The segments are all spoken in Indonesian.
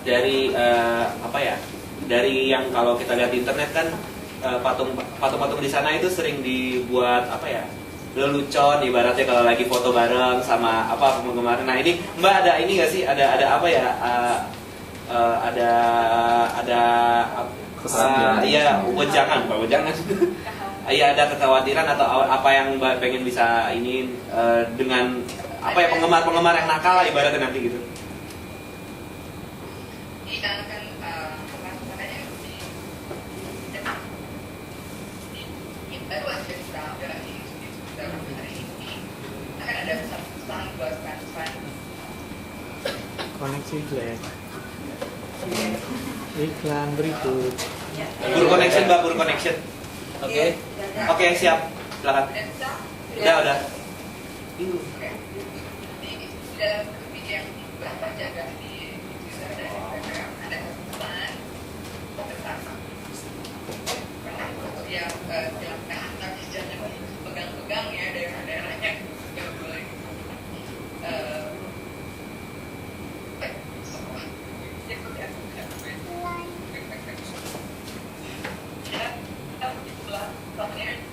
dari apa ya? Dari yang kalau kita lihat di internet kan patung-patung di sana itu sering dibuat apa ya? Lelucon ibaratnya kalau lagi foto bareng sama apa penggemar. Nah ini Mbak ada ini nggak sih? Ada apa ya? Ada iya wejangan, Pak wejangan. Iya ada kekhawatiran atau apa yang Mbak pengen bisa ini dengan apa ya penggemar yang nakal lah ibaratnya nanti gitu. Kita kan makanya baru aja kita ada di hari ini akan ada pesan buat fans. Koneksi jelek. Iklan berikut. Buru connection Mbak, buru connection. Oke. Oke, siap. Silakan. Udah. Di dalam kebijakan Bapak jaga di ada pesan yang silakan tapi jangan pegang-pegang ya daerah-daerahnya nggak boleh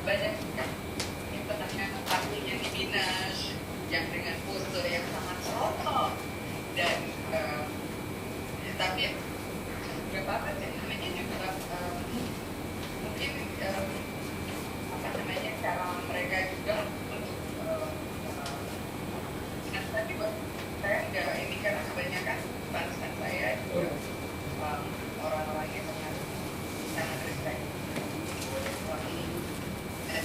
banyak yang tentang artinya di Minaj yang dengan pose yang sangat soto dan tapi berapa apa sih namanya juga mungkin apa namanya cara mereka juga untuk tapi buat saya enggak ini karena kebanyakan fans saya juga orang-orangnya sangat respect dan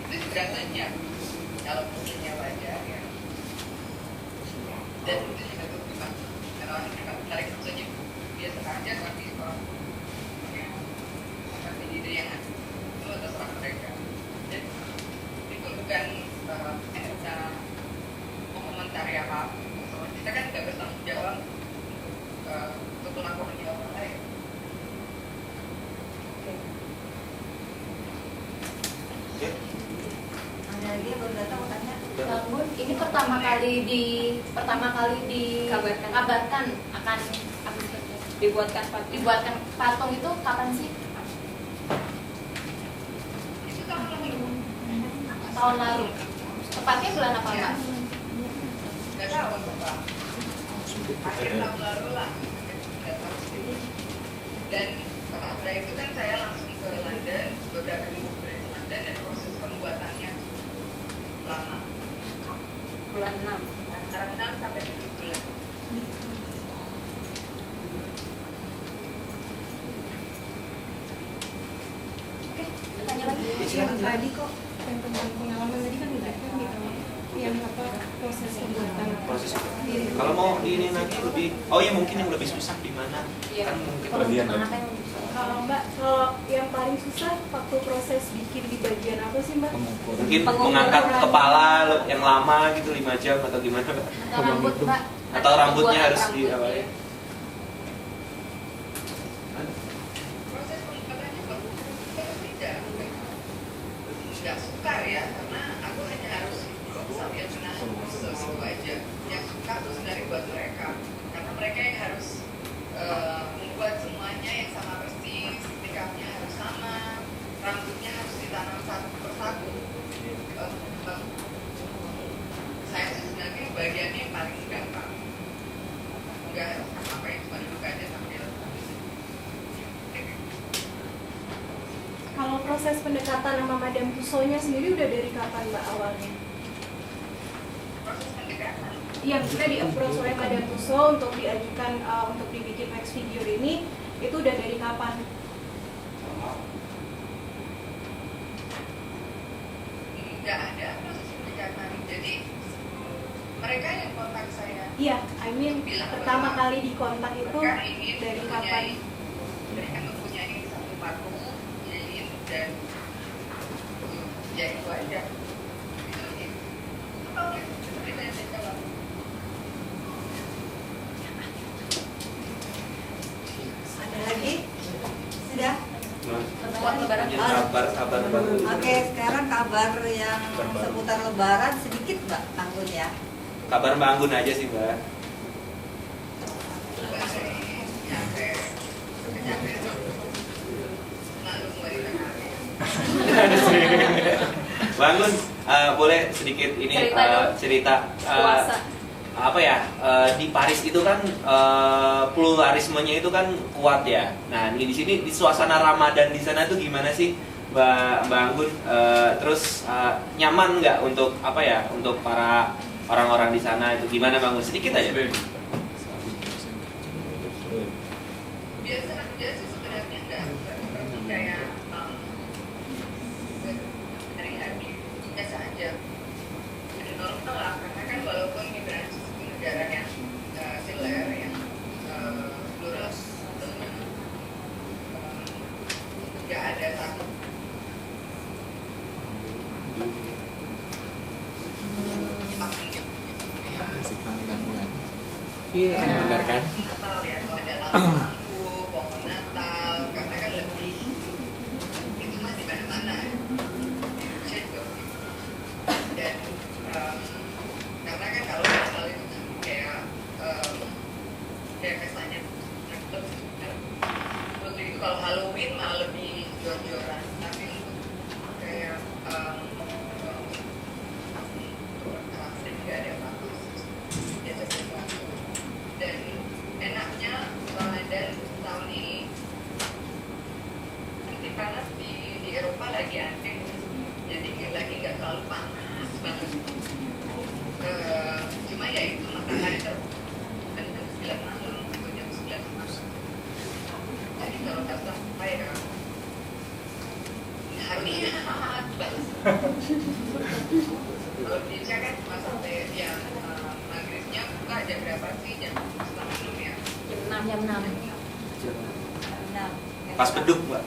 itu juga banyak kalau mungkinnya wajar ya dan itu juga tuh juga karena orang kita tarik saja biasa aja tapi orang yang seperti ide yang itu terserah mereka dan itu bukan mengomentari apa kita kan nggak bertanggung jawab untuk melakukan orang lain. Ada lagi yang baru datang mau tanya. Bun, ini pertama kali dikabarkan akan dibuatkan patung itu kapan sih? Itu tahun lalu. Tahun lalu. Tepatnya bulan apa Mbak? Nggak tahu Pak. Akhir tahun lalu lah. Dan setelah itu kan saya langsung ke London, beberapa minggu dari London dan proses pembuatannya lama. Bulan 6. Antara 6 sampai 7 bulan. Oke, tanya lagi. Yang tadi kok yang tentang pengalaman tadi kan udah kan gitu yang apa proses pembuatan Proses. Kalau mau ini lagi lebih ya mungkin yang lebih susah di mana? Iya. Kan mungkin Kalau bagian mana yang bisa? kalau Mbak kalau yang paling susah waktu proses bikin di bagian apa sih Mbak? mungkin mengangkat kepala yang lama gitu 5 jam atau gimana Mbak? Atau rambut Mbak? Atau rambutnya harus Rambut, di apa ya? Proses pembuatannya tidak sukar ya, karena aku hanya harus sambil menahan proses itu aja. Yang sukar itu sebenarnya buat mereka, karena mereka yang harus membuat semuanya yang sama persis, makeupnya harus sama, rambutnya harus ditanam satu persatu. Saya sebenarnya bagiannya yang paling gampang. Enggak apa yang cuma duduk aja sambil Kalau proses pendekatan sama Madame Tussauds-nya sendiri udah dari kapan Mbak awalnya? proses pendekatan. Iya, maksudnya di approach oleh Madame Tussauds untuk diajukan untuk dibikin wax figure ini itu udah dari kapan? Nggak ada proses pendekatan. Jadi mereka yang kontak saya. Iya, I mean pertama kali dikontak itu Mereka ingin dari kapan? mempunyai- mereka mempunyai satu patung ingin dan ya itu aja. Oke, seperti yang saya jawab. Ada lagi? Sudah? Buat Lebaran. Kabar baru. Oke, sekarang kabar yang seputar Lebaran sedikit Mbak Anggun ya. Kabar Mbak Anggun aja sih Mbak. capek lalu mulai PKB. Bangun, boleh sedikit ini Cerita dong. cerita Puasa. apa ya, di Paris itu kan pluralismenya itu kan kuat ya. Nah di sini di suasana Ramadan di sana tuh gimana sih Mbak Anggun? Terus nyaman nggak untuk apa ya, untuk para orang-orang di sana itu gimana Mbak Anggun? Sedikit aja. Biasa aja sih sebenarnya, nggak seperti kayak hari-hari, biasa aja. Ada normal lah, karena kan walaupun di Prancis itu negara yang sekuler, yang plural, nggak ada satu Iya, benar kan? Natal ya, kalau ada lampu, pohon Natal, karena kan lebih itu mah di mana-mana ya. Indonesia juga begitu. Dan karena kan kalau Natal itu kan kayak pestanya untuk itu kalau Halloween malah lebih jor-joran, tapi untuk kayak karakter nggak ada apa-apa, biasa-biasa. Dan enaknya Ramadan tahun ini nanti panas di Eropa lagi aneh, jadi lagi nggak terlalu panas banget. Cuma ya itu matahari terbit jam 9 malam atau jam 9 malam. Jadi kalau nggak sampai ya harus banget. Kalau di Indonesia kan cuma sampai yang maghribnya buka jam berapa sih? Jam 6 ya? Jam 6. Pas beduk Mbak.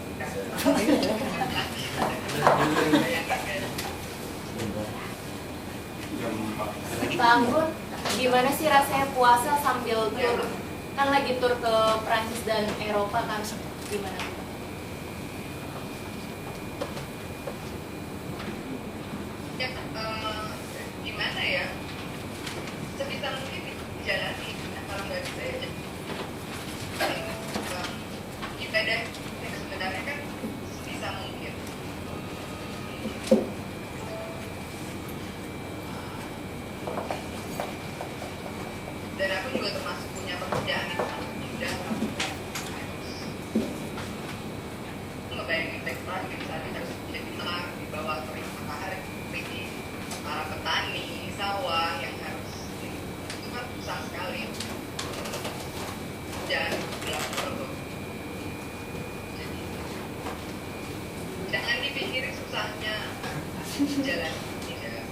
Pak Anggun, gimana sih rasanya puasa sambil tur? Kan lagi tur ke Prancis dan Eropa kan, gimana? Ya, gimana ya? Sebisa mungkin dijalani. Nah, kalau nggak bisa ya ibadah itu sebenarnya kan sebisa mungkin. Dan aku juga termasuk punya pekerjaan yang sangat mudah. Ngebayangin teks pagi misalnya harus jadi mar di bawah terik matahari, pergi para petani sawah yang harus itu kan susah sekali. Jangan bilang perlu. Jadi jangan dipikirin susahnya, jalan tidak.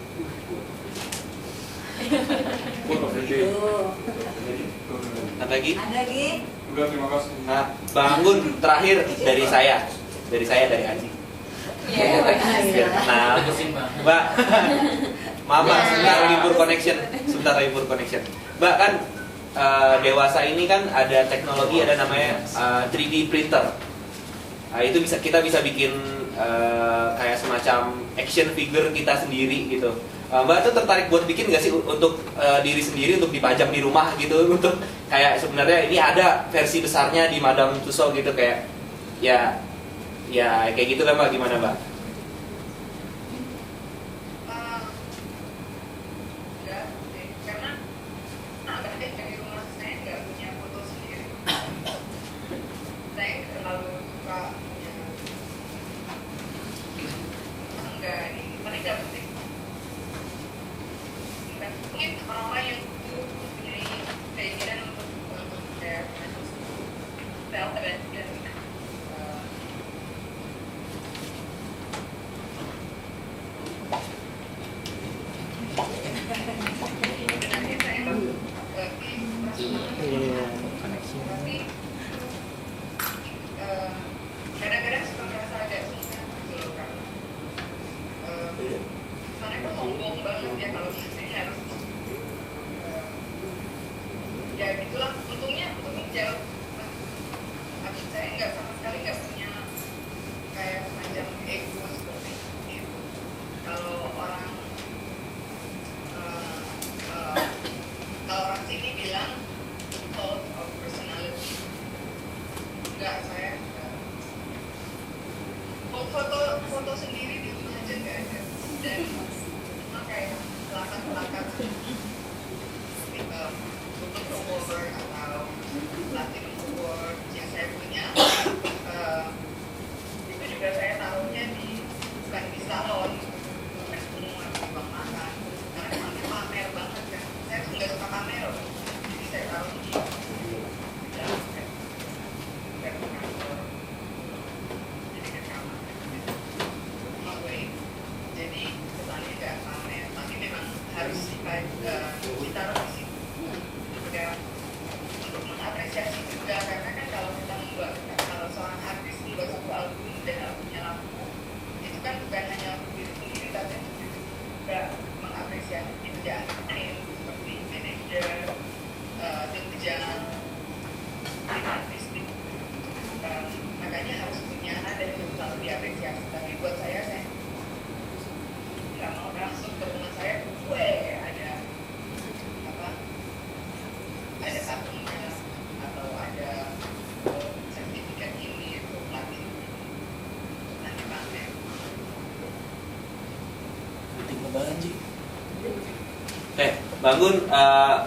Ada lagi? Ada lagi? Udah, terima kasih. Nah, Bang Anggun terakhir dari dari Aji. Nah, Mbak, Mama sebentar lagi poor connection. Mbak kan dewasa ini kan ada teknologi, ada namanya 3D printer. Nah, itu kita bisa bikin kayak semacam action figure kita sendiri gitu. Mbak tuh tertarik buat bikin nggak sih untuk diri sendiri, untuk dipajang di rumah gitu, untuk kayak sebenarnya ini ada versi besarnya di Madame Tussauds gitu, kayak ya kayak gitu lah Mbak, gimana Mbak? Enggak sih, karena berarti dari rumah saya nggak punya foto sendiri. Saya nggak terlalu suka punya, enggak ini, paling nggak penting. Mungkin orang-orang yang punya keinginan untuk kayak self dan sebenarnya saya tapi kadang-kadang suka merasa agak susah gitu loh, karena soalnya kan sombong banget ya kalau saya harus ya gitulah. Untungnya jauh, tapi saya nggak sama sekali nggak punya kayak semacam ego seperti itu. Kalau orang kalau orang sini bilang cult of personality, enggak, saya cuma kayak pelakar-pelakar untuk award atau platinum award yang saya punya itu juga saya taruhnya bukan di salon, bukan semua di ruang makan, karena emang pamer banget kan. Saya tuh nggak suka pamer loh, jadi saya taruh di dalam kantor, jadi ke kamar. Jadi kesannya nggak pamer, tapi memang harus ditaruh di situ untuk mengapresiasi juga, karena kan kalau seorang artis membuat satu album dan albumnya laku, itu kan bukan hanya untuk diri sendiri, tapi juga mengapresiasi kerjaan tim seperti manajer dan kerjaan tim artistik. Makanya harus punya ada yang selalu diapresiasi. Tapi buat saya nggak mau langsung ke rumah saya, ada satunya atau ada sertifikat ini untuk pelatih nanti pamer. Bang Gun,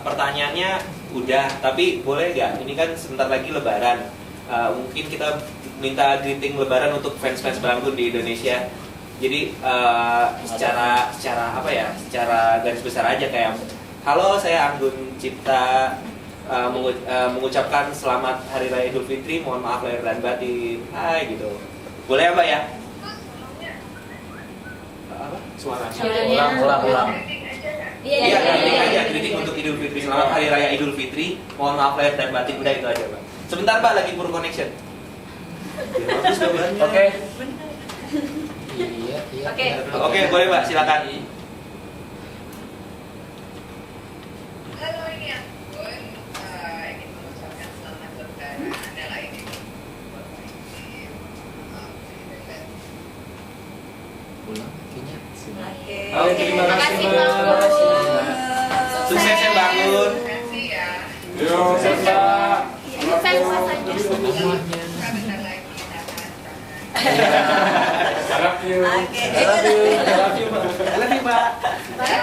pertanyaannya udah, tapi boleh nggak? Ini kan sebentar lagi Lebaran. Mungkin kita minta greeting Lebaran untuk fans-fans Bang Gun di Indonesia. Jadi secara apa ya? Secara garis besar aja kayak, halo saya Anggun Cipta, mengucapkan selamat Hari Raya Idul Fitri. Mohon maaf lahir dan batin. Hai gitu. Boleh ya Mbak ya? Apa? Suara. Ulang. Iya, greeting aja, greeting untuk Idul Fitri. Selamat Hari Raya Idul Fitri. Mohon maaf lahir dan batin. Udah itu aja, Pak. Sebentar, Pak, lagi pur connection. Oke. Oke, boleh, Mbak, silakan. Halo, ini Anggun, ingin mengucapkan selamat Lebaran. Adalah ini buat Pulang kayaknya. Oke, terima kasih, Mbak. Sukses ya, Bang Gun. Terima kasih ya. Yo, Seta. Sukses puasanya. Semuanya. Bentar lagi tahan. I love you. Oke. I love you. I love you, Mbak. Halo, Mbak. Bye.